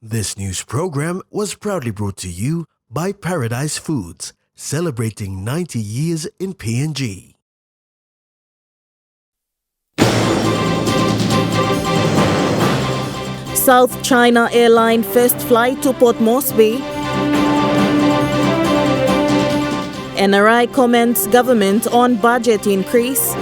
This news program was proudly brought to you by Paradise Foods, celebrating 90 years in PNG. South China Airlines first flight to Port Moresby. NRI comments government on budget increase.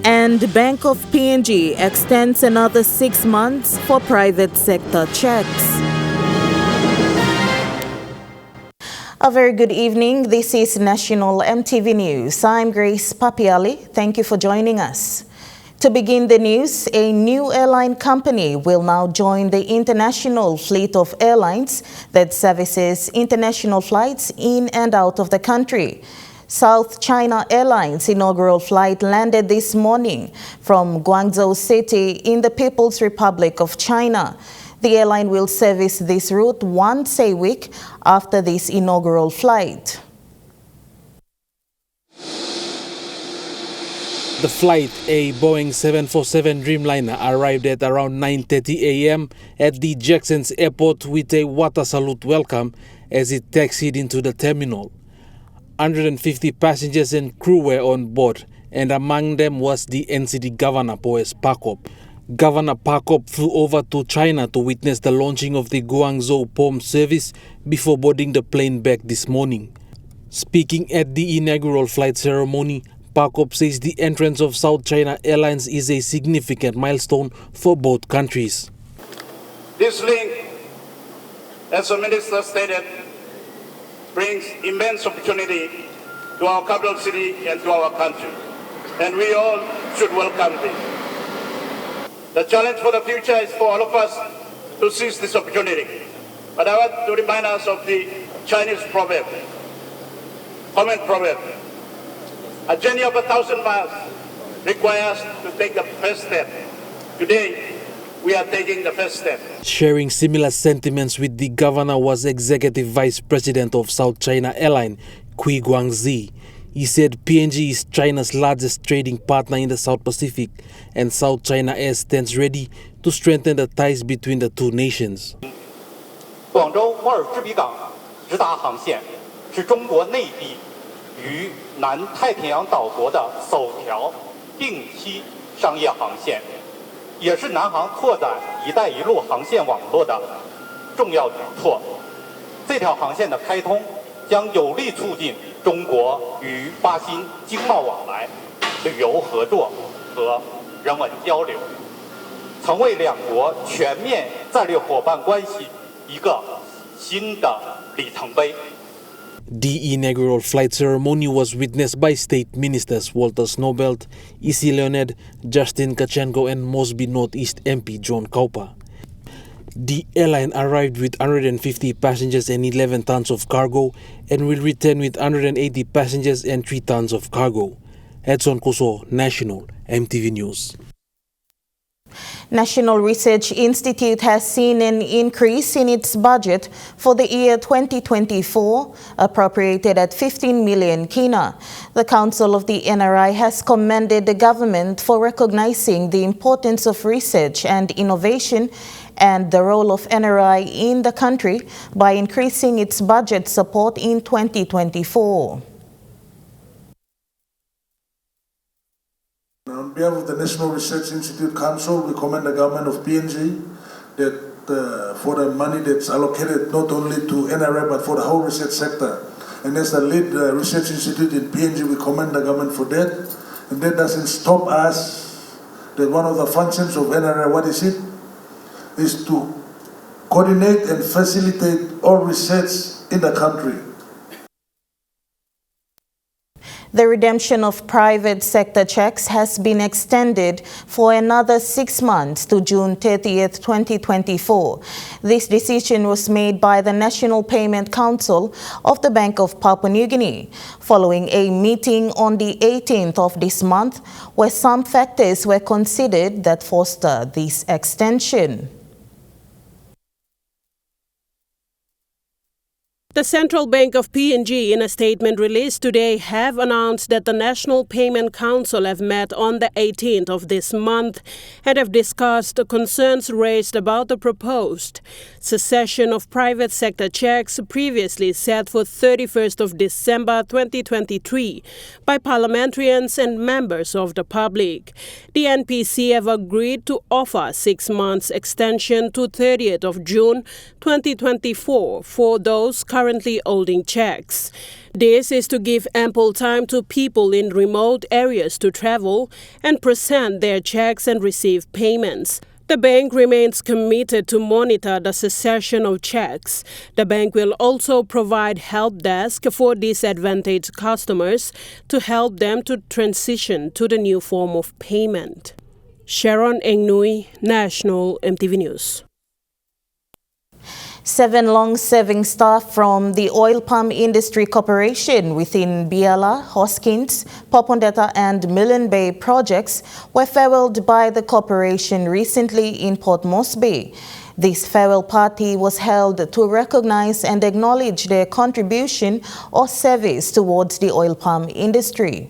And Bank of PNG extends another 6 months for private sector checks. A very good evening. This is National EMTV News. I'm Grace Papiali. Thank you for joining us. To begin the news, a new airline company will now join the international fleet of airlines that services international flights in and out of the country. South China Airlines' inaugural flight landed this morning from Guangzhou City in the People's Republic of China. The airline will service this route once a week after this inaugural flight. The flight, a Boeing 747 Dreamliner, arrived at around 9:30 a.m. at the Jackson's Airport with a water salute welcome as it taxied into the terminal. 150 passengers and crew were on board, and among them was the NCD Governor, Boas Pakop. Governor Pakop flew over to China to witness the launching of the Guangzhou POM service before boarding the plane back this morning. Speaking at the inaugural flight ceremony, Pakop says the entrance of South China Airlines is a significant milestone for both countries. This link, as the Minister stated, brings immense opportunity to our capital city and to our country, and we all should welcome this. The challenge for the future is for all of us to seize this opportunity. But I want to remind us of the Chinese proverb, common proverb. A journey of 1,000 miles requires to take the first step. Today, we are taking the first step. Sharing similar sentiments with the governor was Executive Vice President of South China Airlines, Kui Guangzi. He said PNG is China's largest trading partner in the South Pacific, and South China Air stands ready to strengthen the ties between the two nations. 广州沃尔织比港直达航线是中国内地与南太平洋岛国的首条定期商业航线，也是南航拓展“一带一路”航线网络的重要举措。这条航线的开通将有力促进中国与巴新经贸往来、旅游合作和人文交流，曾为两国全面战略伙伴关系一个新的里程碑。The inaugural flight ceremony was witnessed by State Ministers Walter Snowbelt, Isi Leonard, Justin Kachenko and Mosby Northeast MP John Kaupa. The airline arrived with 150 passengers and 11 tons of cargo and will return with 180 passengers and 3 tons of cargo. Edson Koso, National EMTV News. National Research Institute has seen an increase in its budget for the year 2024, appropriated at 15 million kina. The Council of the NRI has commended the government for recognizing the importance of research and innovation and the role of NRI in the country by increasing its budget support in 2024. On behalf of the National Research Institute Council, we commend the government of PNG that for the money that's allocated not only to NRI but for the whole research sector. And as the lead research institute in PNG, we commend the government for that. And that doesn't stop us. That one of the functions of NRI, what is it? Is to coordinate and facilitate all research in the country. The redemption of private sector checks has been extended for another 6 months to June 30th, 2024. This decision was made by the National Payment Council of the Bank of Papua New Guinea, following a meeting on the 18th of this month, where some factors were considered that foster this extension. The Central Bank of PNG, in a statement released today, have announced that the National Payment Council have met on the 18th of this month and have discussed the concerns raised about the proposed cessation of private sector checks previously set for 31st of December 2023 by parliamentarians and members of the public. The NPC have agreed to offer 6 months extension to 30th of June 2024 for those currently holding checks. This is to give ample time to people in remote areas to travel and present their checks and receive payments. The bank remains committed to monitor the cessation of checks. The bank will also provide help desk for disadvantaged customers to help them to transition to the new form of payment. Sharon Engnui, National EMTV News. 7 long-serving staff from the Oil Palm Industry Corporation within Biala, Hoskins, Popondetta and Millen Bay projects were farewelled by the corporation recently in Port Moresby. This farewell party was held to recognize and acknowledge their contribution or service towards the oil palm industry.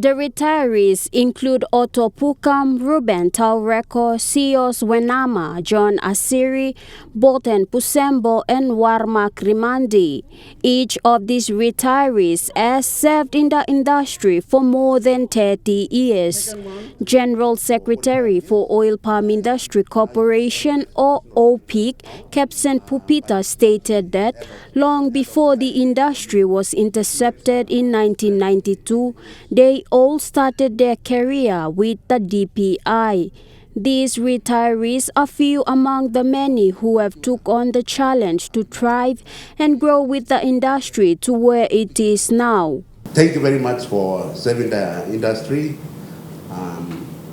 The retirees include Otto Pukam, Ruben Taureko, Sios Wenama, John Asiri, Boten Pusembo, and Warma Krimandi. Each of these retirees has served in the industry for more than 30 years. General Secretary for Oil Palm Industry Corporation, or OPIC, Captain Pupita, stated that long before the industry was intercepted in 1992, they all started their career with the DPI. These retirees are few among the many who have took on the challenge to thrive and grow with the industry to where it is now. Thank you very much for serving the industry.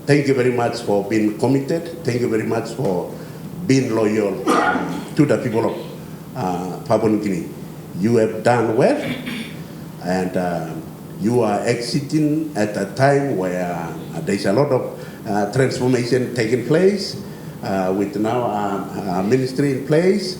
Thank you very much for being committed. Thank you very much for being loyal to the people of Papua New Guinea. You have done well, and you are exiting at a time where there's a lot of transformation taking place with now a ministry in place.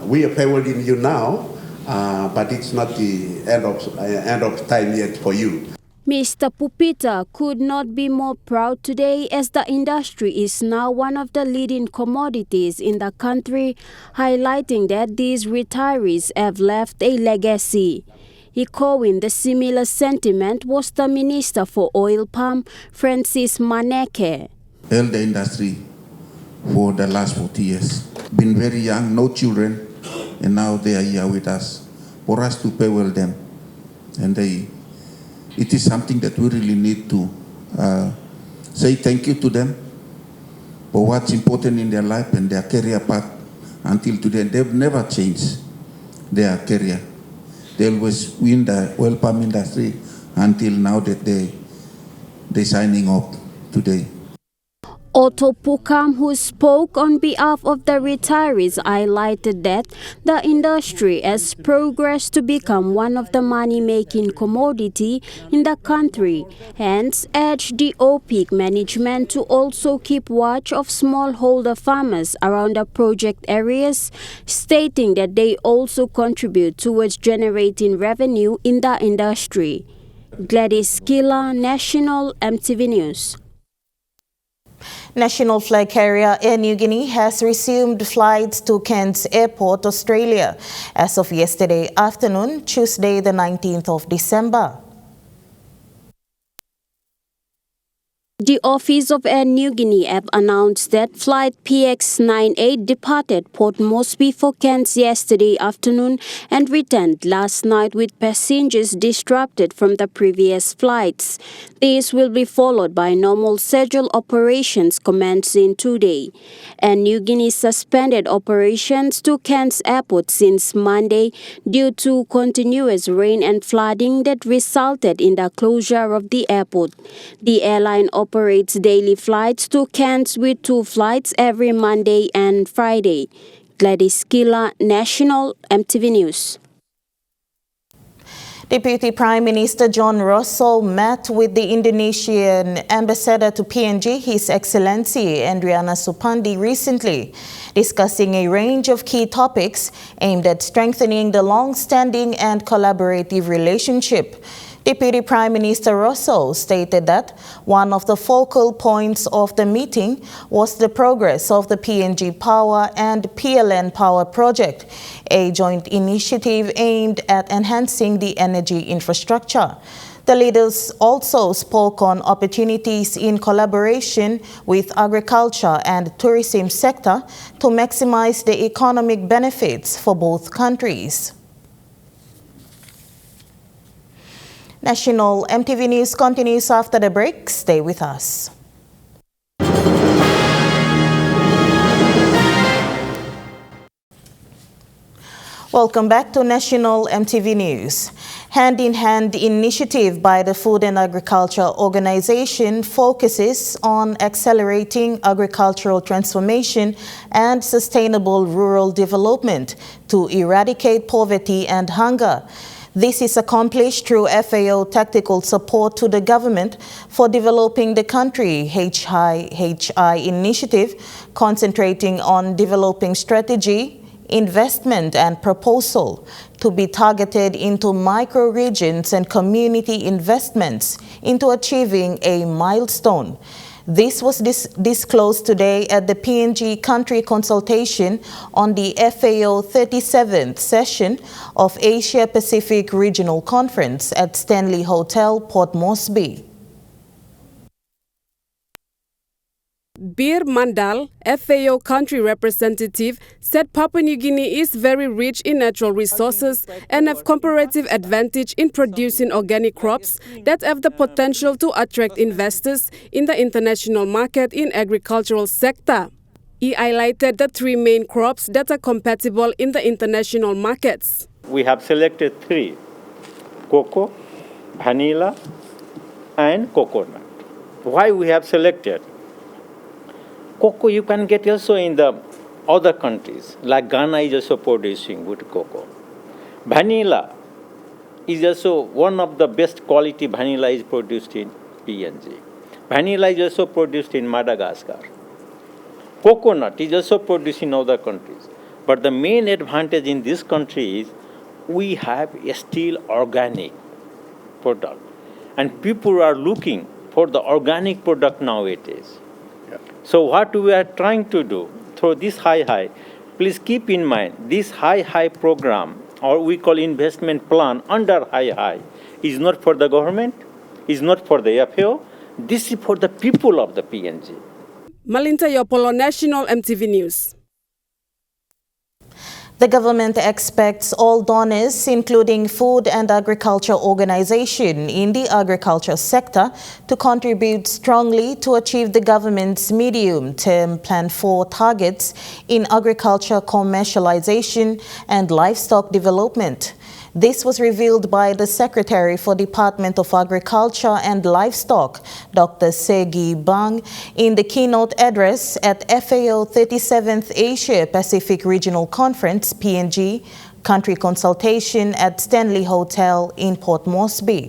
We are favoring you now, but it's not the end of time yet for you. Mr. Pupita could not be more proud today as the industry is now one of the leading commodities in the country, highlighting that these retirees have left a legacy. Echoing the similar sentiment was the Minister for Oil Palm, Francis Maneke. Held the industry for the last 40 years. Been very young, no children, and now they are here with us for us to farewell them. And it is something that we really need to say thank you to them for what's important in their life and their career path until today. They've never changed their career. They always win the oil palm industry until now that they're signing up today. Otto Pukam, who spoke on behalf of the retirees, highlighted that the industry has progressed to become one of the money-making commodity in the country, hence urged the OPIC management to also keep watch of smallholder farmers around the project areas, stating that they also contribute towards generating revenue in the industry. Gladys Kila, National EMTV News. National flag carrier Air Niugini has resumed flights to Cairns Airport, Australia, as of yesterday afternoon, Tuesday the 19th of December. The Office of Air Niugini have announced that flight PX98 departed Port Moresby for Cairns yesterday afternoon and returned last night with passengers disrupted from the previous flights. This will be followed by normal scheduled operations commencing today. Air Niugini suspended operations to Cairns Airport since Monday due to continuous rain and flooding that resulted in the closure of the airport. The airline operates daily flights to Cairns with 2 flights every Monday and Friday. Gladys Kila, National EMTV News. Deputy Prime Minister John Russell met with the Indonesian ambassador to PNG, His Excellency Andriana Supandi, recently, discussing a range of key topics aimed at strengthening the long-standing and collaborative relationship. Deputy Prime Minister Russell stated that one of the focal points of the meeting was the progress of the PNG Power and PLN Power project, a joint initiative aimed at enhancing the energy infrastructure. The leaders also spoke on opportunities in collaboration with agriculture and tourism sector to maximize the economic benefits for both countries. National EMTV News continues after the break. Stay with us. Welcome back to National EMTV News. Hand-in-Hand initiative by the Food and Agriculture Organization focuses on accelerating agricultural transformation and sustainable rural development to eradicate poverty and hunger. This is accomplished through FAO tactical support to the government for developing the country HI initiative, concentrating on developing strategy, investment and proposal to be targeted into micro-regions and community investments into achieving a milestone. This was disclosed today at the PNG country consultation on the FAO 37th session of Asia Pacific Regional Conference at Stanley Hotel, Port Moresby. Bir Mandal, FAO country representative, said Papua New Guinea is very rich in natural resources and have comparative advantage in producing organic crops that have the potential to attract investors in the international market in agricultural sector. He highlighted the three main crops that are compatible in the international markets. We have selected three: cocoa, vanilla, and coconut. Why we have selected? Cocoa you can get also in the other countries, like Ghana is also producing good cocoa. Vanilla is also one of the best quality vanilla is produced in PNG. Vanilla is also produced in Madagascar. Coconut is also produced in other countries. But the main advantage in this country is we have a still organic product. And people are looking for the organic product nowadays. So what we are trying to do through this high, please keep in mind this high program, or we call investment plan under high, is not for the government, is not for the FAO, this is for the people of the PNG. Malinta Yopolo, National EMTV News. The government expects all donors, including food and agriculture organizations in the agriculture sector, to contribute strongly to achieve the government's medium-term Plan 4 targets in agriculture commercialization and livestock development. This was revealed by the Secretary for Department of Agriculture and Livestock, Dr. Segi Bang, in the keynote address at FAO 37th Asia Pacific Regional Conference, PNG, country consultation at Stanley Hotel in Port Moresby.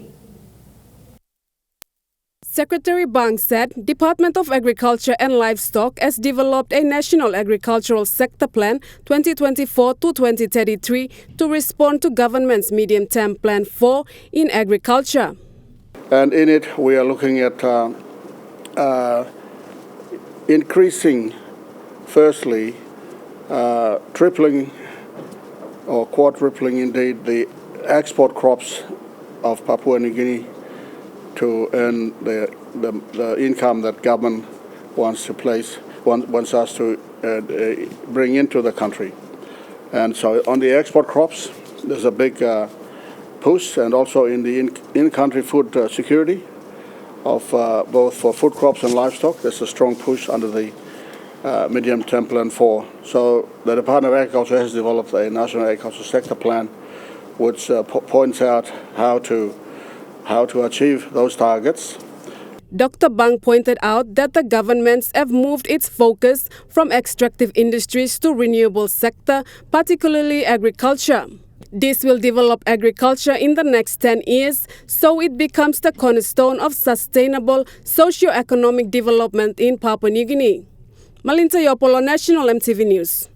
Secretary Bang said Department of Agriculture and Livestock has developed a National Agricultural Sector Plan 2024 to 2033 to respond to government's medium-term Plan 4 in agriculture. And in it, we are looking at increasing, firstly, tripling or quadrupling indeed the export crops of Papua New Guinea to earn the income that government wants us to bring into the country. And so on the export crops, there's a big push, and also in the in-country food security of both for food crops and livestock, there's a strong push under the medium-term Plan 4. So the Department of Agriculture has developed a National Agricultural Sector Plan which points out how to achieve those targets. Dr. Bang pointed out that the governments have moved its focus from extractive industries to renewable sector, particularly agriculture. This will develop agriculture in the next 10 years, so it becomes the cornerstone of sustainable socio-economic development in Papua New Guinea. Malinta Yopolo, National EMTV News.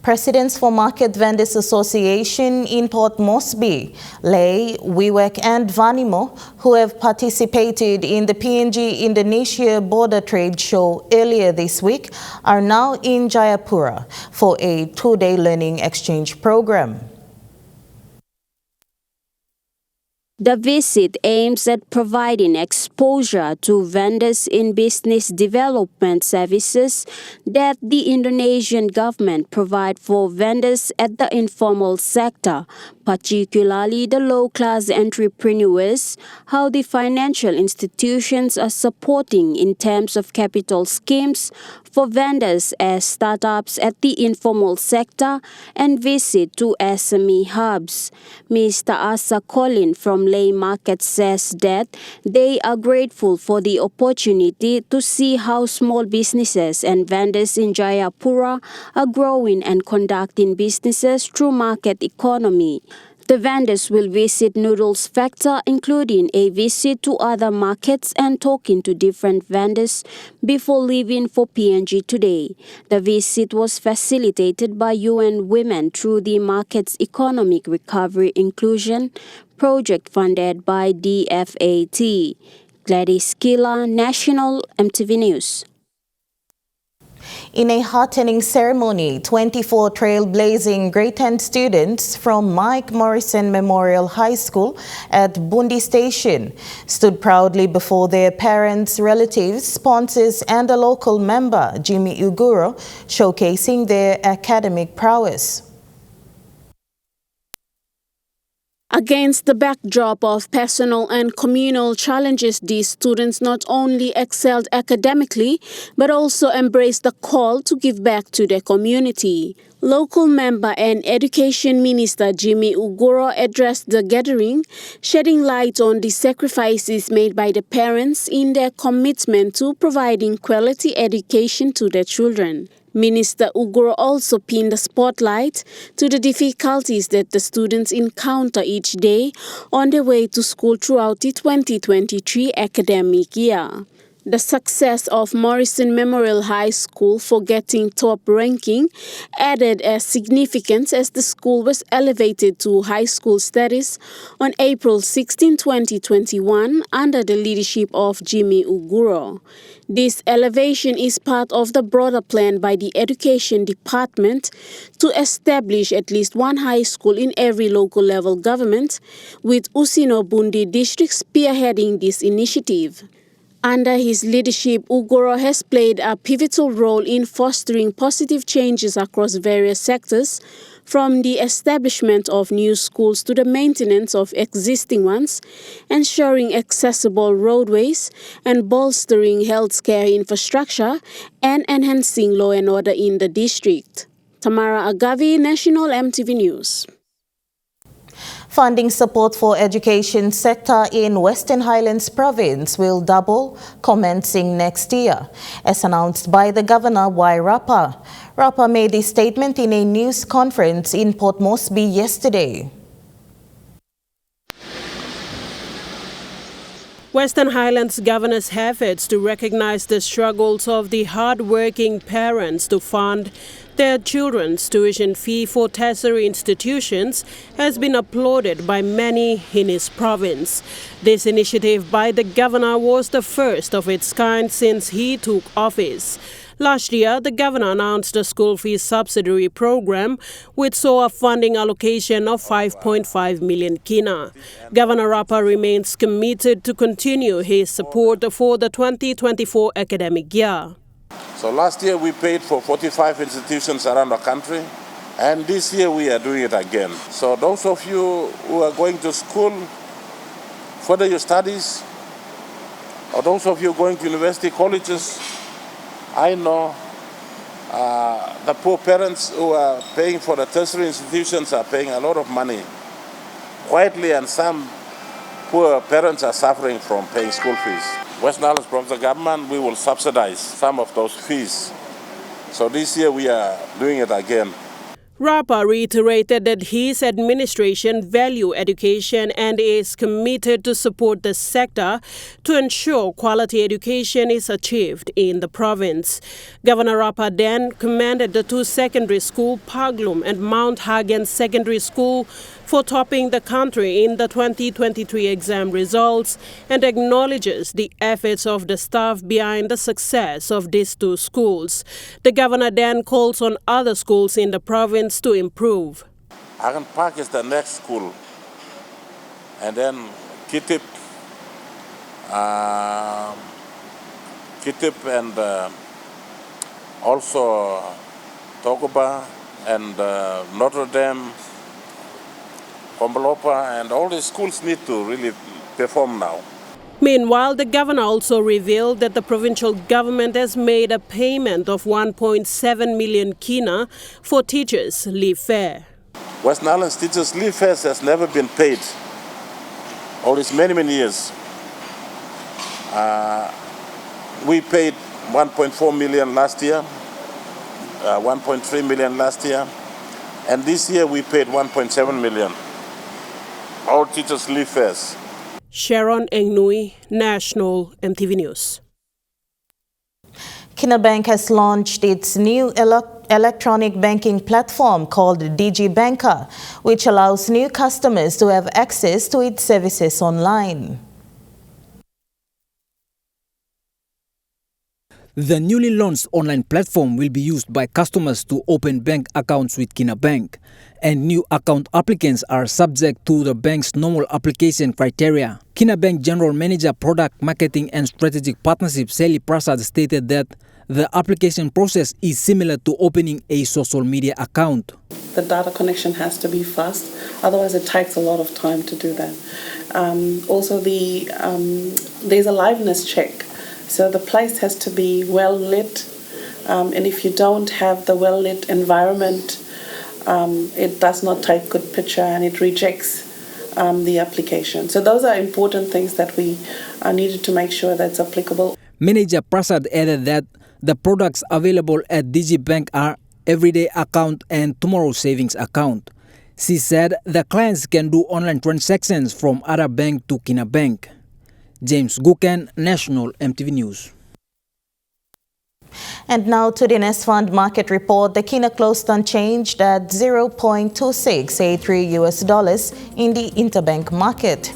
Presidents for Market Vendors Association in Port Moresby, Lay, Wewak and Vanimo, who have participated in the PNG Indonesia Border Trade Show earlier this week, are now in Jayapura for a two-day learning exchange program. The visit aims at providing exposure to vendors in business development services that the Indonesian government provide for vendors at the informal sector, particularly the low-class entrepreneurs, how the financial institutions are supporting in terms of capital schemes for vendors as startups at the informal sector, and visit to SME hubs. Mr. Asa Colin from Lay Market says that they are grateful for the opportunity to see how small businesses and vendors in Jayapura are growing and conducting businesses through market economy. The vendors will visit Noodles Factor, including a visit to other markets and talking to different vendors before leaving for PNG today. The visit was facilitated by UN Women through the Markets Economic Recovery Inclusion project funded by DFAT. Gladys Kila, National EMTV News. In a heartening ceremony, 24 trailblazing grade 10 students from Mike Morrison Memorial High School at Bundi Station stood proudly before their parents, relatives, sponsors and a local member, Jimmy Uguro, showcasing their academic prowess. Against the backdrop of personal and communal challenges, these students not only excelled academically, but also embraced the call to give back to their community. Local member and Education Minister Jimmy Uguro addressed the gathering, shedding light on the sacrifices made by the parents in their commitment to providing quality education to their children. Minister Uguro also pinned the spotlight to the difficulties that the students encounter each day on their way to school throughout the 2023 academic year. The success of Morrison Memorial High School for getting top ranking added as significance as the school was elevated to high school status on April 16, 2021 under the leadership of Jimmy Uguro. This elevation is part of the broader plan by the Education Department to establish at least one high school in every local level government, with Usino Bundi district spearheading this initiative. Under his leadership, Uguro has played a pivotal role in fostering positive changes across various sectors, from the establishment of new schools to the maintenance of existing ones, ensuring accessible roadways, and bolstering healthcare infrastructure, and enhancing law and order in the district. Tamara Agavi, National EMTV News. Funding support for education sector in Western Highlands province will double commencing next year, as announced by the Governor Y. Rapa. Rapa made this statement in a news conference in Port Moresby yesterday. Western Highlands governors' efforts to recognize the struggles of the hard-working parents to fund their children's tuition fee for tertiary institutions has been applauded by many in his province. This initiative by the governor was the first of its kind since he took office. Last year, the governor announced a school fee subsidy program, which saw a funding allocation of 5.5 million kina. Governor Rapa remains committed to continue his support for the 2024 academic year. So last year we paid for 45 institutions around the country, and this year we are doing it again. So those of you who are going to school, further your studies, or those of you going to university colleges, I know the poor parents who are paying for the tertiary institutions are paying a lot of money quietly, and some poor parents are suffering from paying school fees. Western Highlands Provincial Government, we will subsidize some of those fees. So this year we are doing it again. Rapa reiterated that his administration values education and is committed to support the sector to ensure quality education is achieved in the province. Governor Rapa then commended the two secondary schools, Paglum and Mount Hagen Secondary School, for topping the country in the 2023 exam results and acknowledges the efforts of the staff behind the success of these two schools. The governor then calls on other schools in the province to improve. Hagen Park is the next school, and then Kitip and also Togoba and Notre Dame, Pombalopa, and all these schools need to really perform now. Meanwhile, the governor also revealed that the provincial government has made a payment of 1.7 million kina for teachers' leave fare. Western Highlands teachers' leave fares has never been paid. All these many years. We paid 1.4 million last year, 1.3 million last year, and this year we paid 1.7 million. All teachers' leave fares. Sharon Engnui, National EMTV News. Guinea Bank has launched its new electronic banking platform called DG Banker, which allows new customers to have access to its services online. The newly launched online platform will be used by customers to open bank accounts with Guinea Bank, and new account applicants are subject to the bank's normal application criteria. Guinea Bank General Manager Product Marketing and Strategic Partnership Sally Prasad stated that the application process is similar to opening a social media account. The data connection has to be fast, otherwise it takes a lot of time to do that. Also, there's a liveness check. So the place has to be well lit, and if you don't have the well lit environment, it does not take good picture and it rejects the application. So those are important things that we needed to make sure that's applicable. Manager Prasad added that the products available at DG Bank are Everyday Account and Tomorrow Savings Account. She said the clients can do online transactions from other bank to Guinea Bank. James Guken, National EMTV News. And now to the Nest Fund market report. The kina closed unchanged at $0.2683 in the interbank market.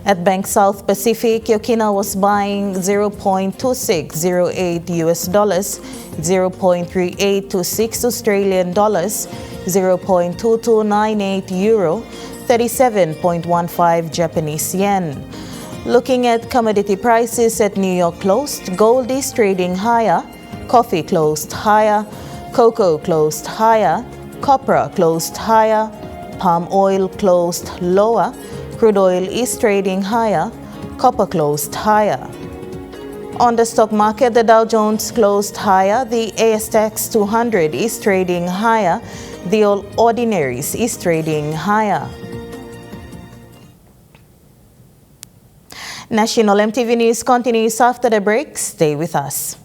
At Bank South Pacific, Yokina was buying $0.2608 $0.3826 Australian dollars, $0.2298 euro, 37.15 Japanese yen. Looking at commodity prices at New York closed, gold is trading higher, coffee closed higher, cocoa closed higher, copra closed higher, palm oil closed lower, crude oil is trading higher, copper closed higher. On the stock market, the Dow Jones closed higher, the ASX 200 is trading higher, the All Ordinaries is trading higher. National EMTV News continues after the break. Stay with us.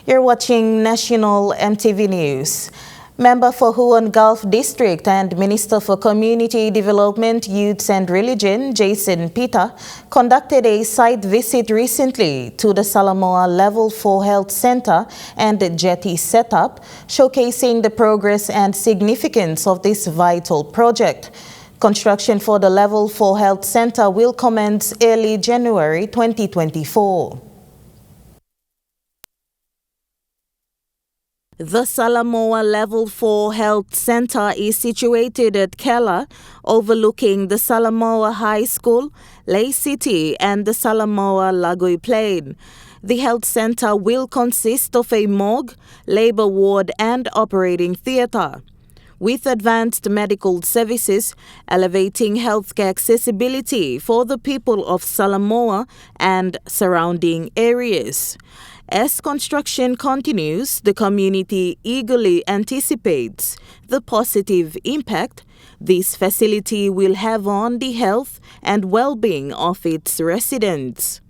You're watching National EMTV News. Member for Huon Gulf District and Minister for Community Development, Youths and Religion, Jason Peter, conducted a site visit recently to the Salamoa Level 4 Health Center and jetty setup, showcasing the progress and significance of this vital project. Construction for the Level 4 Health Center will commence early January 2024. The Salamoa Level 4 Health Center is situated at Kela, overlooking the Salamoa High School, Lay City, and the Salamoa Lagoi Plain. The health center will consist of a morgue, labor ward, and operating theater, with advanced medical services, elevating healthcare accessibility for the people of Salamoa and surrounding areas. As construction continues, the community eagerly anticipates the positive impact this facility will have on the health and well-being of its residents.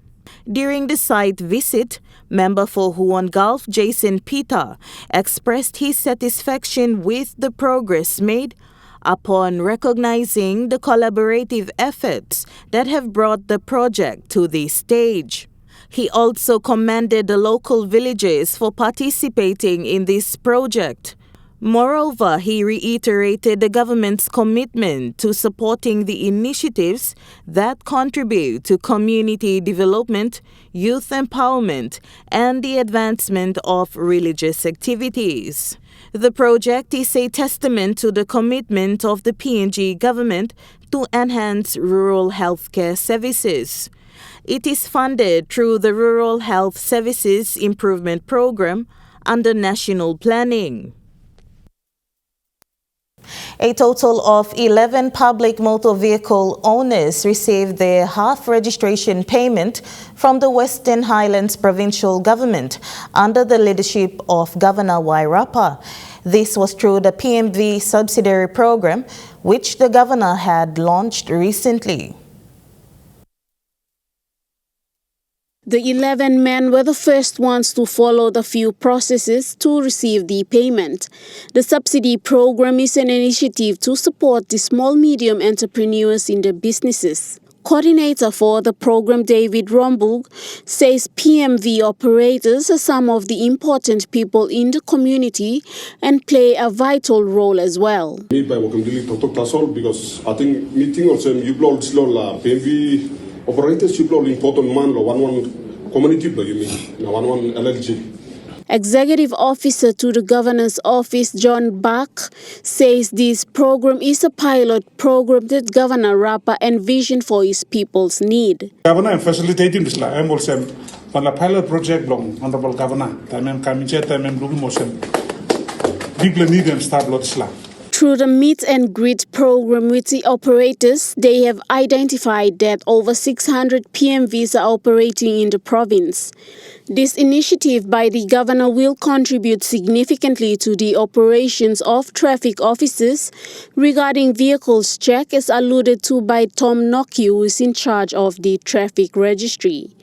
During the site visit, member for Huon Gulf Jason Peter expressed his satisfaction with the progress made upon recognizing the collaborative efforts that have brought the project to this stage. He also commended the local villagers for participating in this project. Moreover, he reiterated the government's commitment to supporting the initiatives that contribute to community development, youth empowerment, and the advancement of religious activities. The project is a testament to the commitment of the PNG government to enhance rural healthcare services. It is funded through the Rural Health Services Improvement Program under National Planning. A total of 11 public motor vehicle owners received their half registration payment from the Western Highlands provincial government under the leadership of Governor Wairapa. This was through the PMV Subsidy program, which the governor had launched recently. The 11 men were the first ones to follow the few processes to receive the payment. The subsidy program is an initiative to support the small-medium entrepreneurs in their businesses. Coordinator for the program, David Rombug, says PMV operators are some of the important people in the community and play a vital role as well. Because I think meeting also you blow PMV operators you blow important man one community you mean one LLG. Executive Officer to the Governor's Office, John Bach, says this program is a pilot program that Governor Rapa envisioned for his people's need. Governor, I'm facilitating this. I'm also on a pilot project, Honorable Governor. I'm coming to looking motion. People need and start lots. Through the meet and greet program with the operators, they have identified that over 600 PMVs are operating in the province. This initiative by the governor will contribute significantly to the operations of traffic officers regarding vehicles check, as alluded to by Tom Noki, who is in charge of the traffic registry.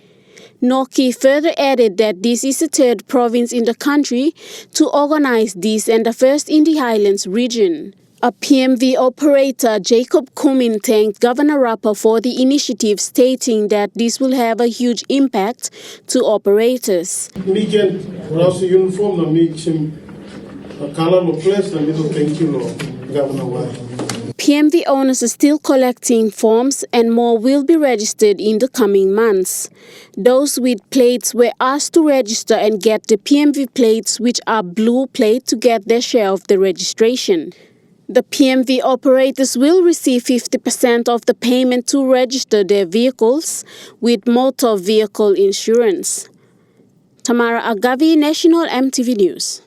Noki further added that this is the third province in the country to organize this and the first in the Highlands region. A PMV operator, Jacob Kumin, thanked Governor Rapa for the initiative, stating that this will have a huge impact to operators. Thank you, Governor. PMV owners are still collecting forms and more will be registered in the coming months. Those with plates were asked to register and get the PMV plates, which are blue plate, to get their share of the registration. The PMV operators will receive 50% of the payment to register their vehicles with motor vehicle insurance. Tamara Agavi, National EMTV News.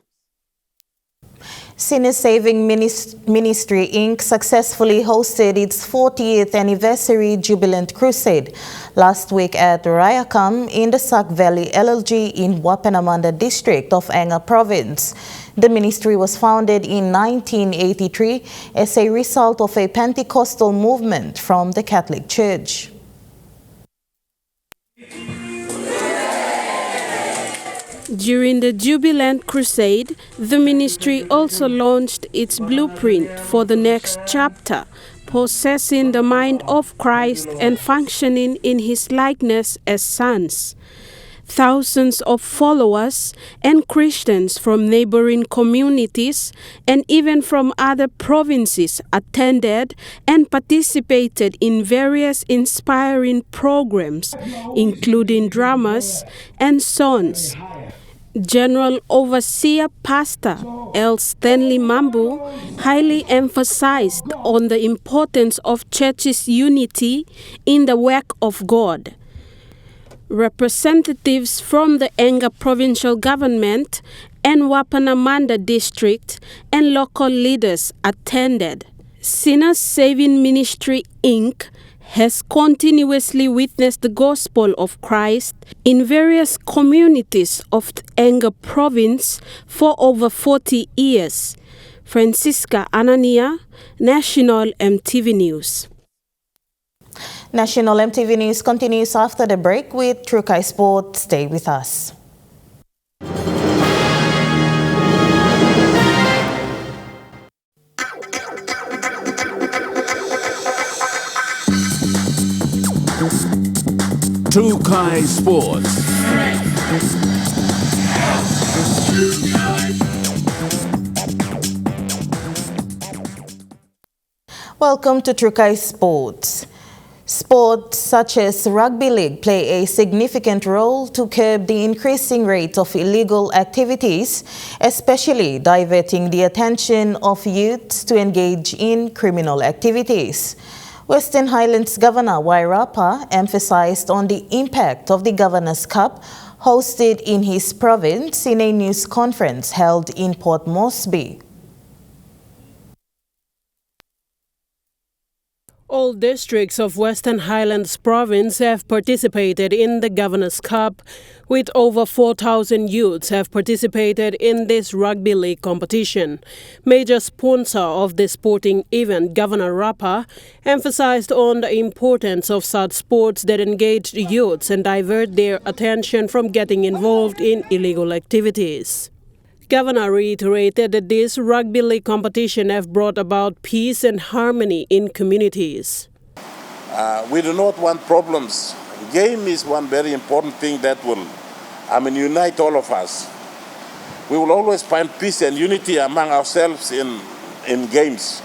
Sen Saving Ministry Inc. successfully hosted its 40th anniversary Jubilant Crusade last week at Rayakam in the Sak Valley LLG in Wapenamanda district of Enga province. The ministry was founded in 1983 as a result of a Pentecostal movement from the Catholic Church. During the Jubilant Crusade, the ministry also launched its blueprint for the next chapter, possessing the mind of Christ and functioning in his likeness as sons. Thousands of followers and Christians from neighboring communities and even from other provinces attended and participated in various inspiring programs, including dramas and songs. General Overseer Pastor L. Stanley Mambu highly emphasized on the importance of church's unity in the work of God. Representatives from the Enga provincial government and Wapenamanda district and local leaders attended. Sen Saving Ministry Inc. has continuously witnessed the gospel of Christ in various communities of the Enga province for over 40 years. Francisca Anania, National EMTV News. National MTV News continues after the break with Trukai Sport. Stay with us. Trukai Sports. Welcome to Trukai Sports. Sports such as rugby league play a significant role to curb the increasing rate of illegal activities, especially diverting the attention of youths to engage in criminal activities. Western Highlands Governor Wairapa emphasized on the impact of the Governor's Cup hosted in his province in a news conference held in Port Moresby. All districts of Western Highlands Province have participated in the Governor's Cup, with over 4,000 youths have participated in this rugby league competition. Major sponsor of the sporting event, Governor Rapa, emphasized on the importance of such sports that engage the youths and divert their attention from getting involved in illegal activities. Governor reiterated that this rugby league competition have brought about peace and harmony in communities. We do not want problems. Game is one very important thing that will, unite all of us. We will always find peace and unity among ourselves in games,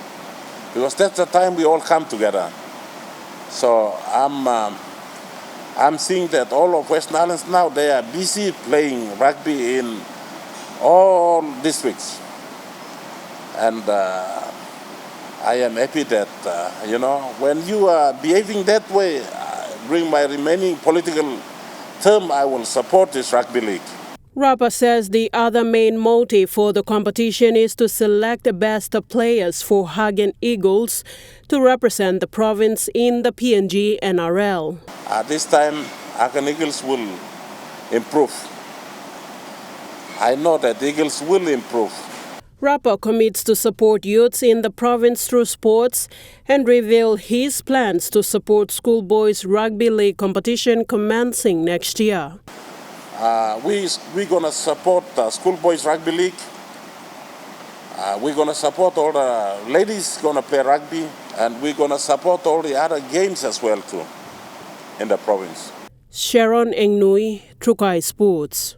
because that's the time we all come together. So I'm seeing that all of Western Highlands now, they are busy playing rugby in all districts, and I am happy that when you are behaving that way, during my remaining political term, I will support this rugby league. Rapa says the other main motive for the competition is to select the best players for Hagen Eagles to represent the province in the PNG NRL. This time, Hagen Eagles will improve. I know that Eagles will improve. Rapa commits to support youths in the province through sports and reveal his plans to support schoolboys rugby league competition commencing next year. We're going to support schoolboys rugby league. We're going to support all the ladies going to play rugby, and we're going to support all the other games as well too in the province. Sharon Engnui, Trukai Sports.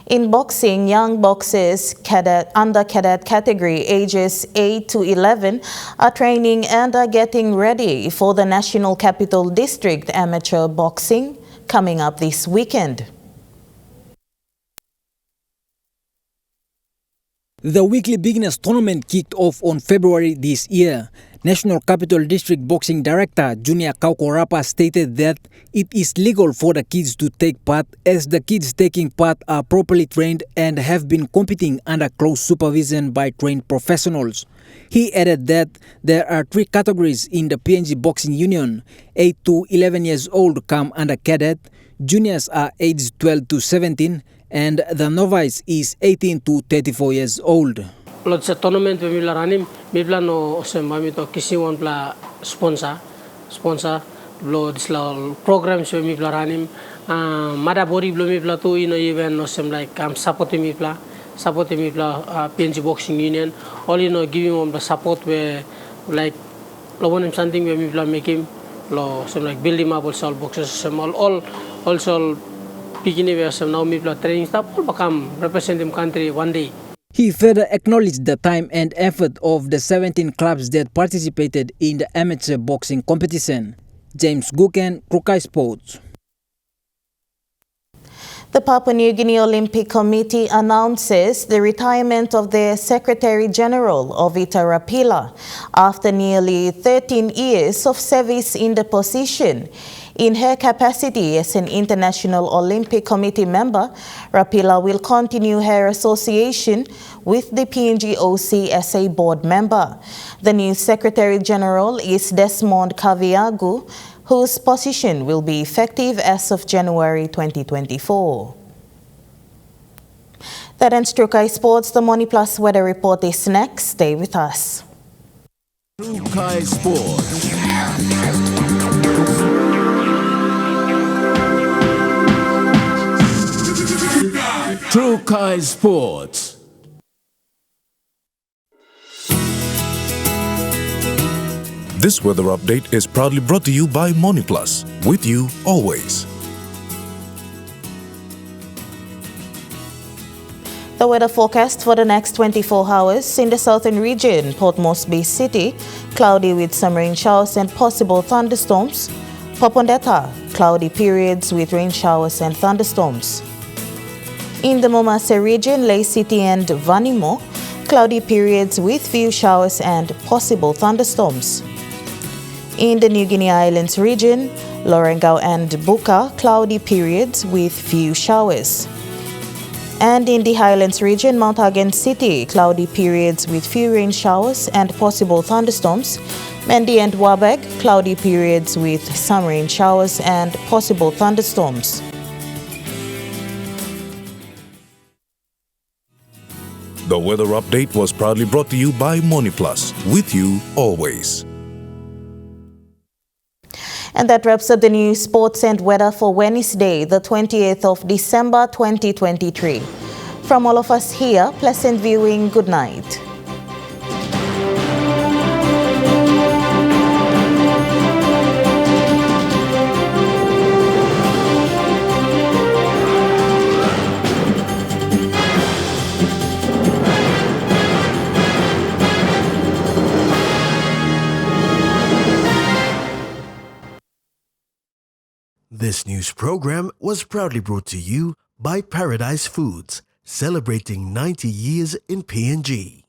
In boxing, young boxers under cadet category ages 8 to 11 are training and are getting ready for the National Capital District Amateur Boxing coming up this weekend. The weekly beginners tournament kicked off on February this year. National Capital District Boxing Director Junior Kaukorapa stated that it is legal for the kids to take part, as the kids taking part are properly trained and have been competing under close supervision by trained professionals. He added that there are 3 categories in the PNG Boxing Union. 8 to 11 years old come under cadet, juniors are aged 12 to 17, and the novice is 18 to 34 years old. Lot sa tournament we mila ranim mibla no osema mito kisi one pla sponsor blo disla programs we mibla ranim mada bori blo mibla to ino even no sem like support mibla PNG Boxing Union all ino giving one support we like lo one something we mibla make him lo sem like building up also boxers sem all also beginning we sem now mibla training staff all become representing country one day. He further acknowledged the time and effort of the 17 clubs that participated in the amateur boxing competition. James Guken, Trukai Sports. The Papua New Guinea Olympic Committee announces the retirement of the Secretary General of Ita Rapila after nearly 13 years of service in the position. In her capacity as an International Olympic Committee member, Rapila will continue her association with the PNG OC as a board member. The new Secretary General is Desmond Kaviagu, whose position will be effective as of January 2024. That ends Trukai Sports. The Money Plus weather report is next. Stay with us. Trukai Sports. True Kai Sports. This weather update is proudly brought to you by MoneyPlus, with you always. The weather forecast for the next 24 hours in the southern region: Port Moresby City, cloudy with some rain showers and possible thunderstorms. Popondetta, cloudy periods with rain showers and thunderstorms. In the Momase region, Ley City and Vanimo, cloudy periods with few showers and possible thunderstorms. In the New Guinea Islands region, Lorengau and Buka, cloudy periods with few showers. And in the Highlands region, Mount Hagen City, cloudy periods with few rain showers and possible thunderstorms. Mendi and Wabeg, cloudy periods with some rain showers and possible thunderstorms. The weather update was proudly brought to you by MoneyPlus, with you always. And that wraps up the news, sports and weather for Wednesday, the 28th of December 2023. From all of us here, pleasant viewing. Good night. This news program was proudly brought to you by Paradise Foods, celebrating 90 years in PNG.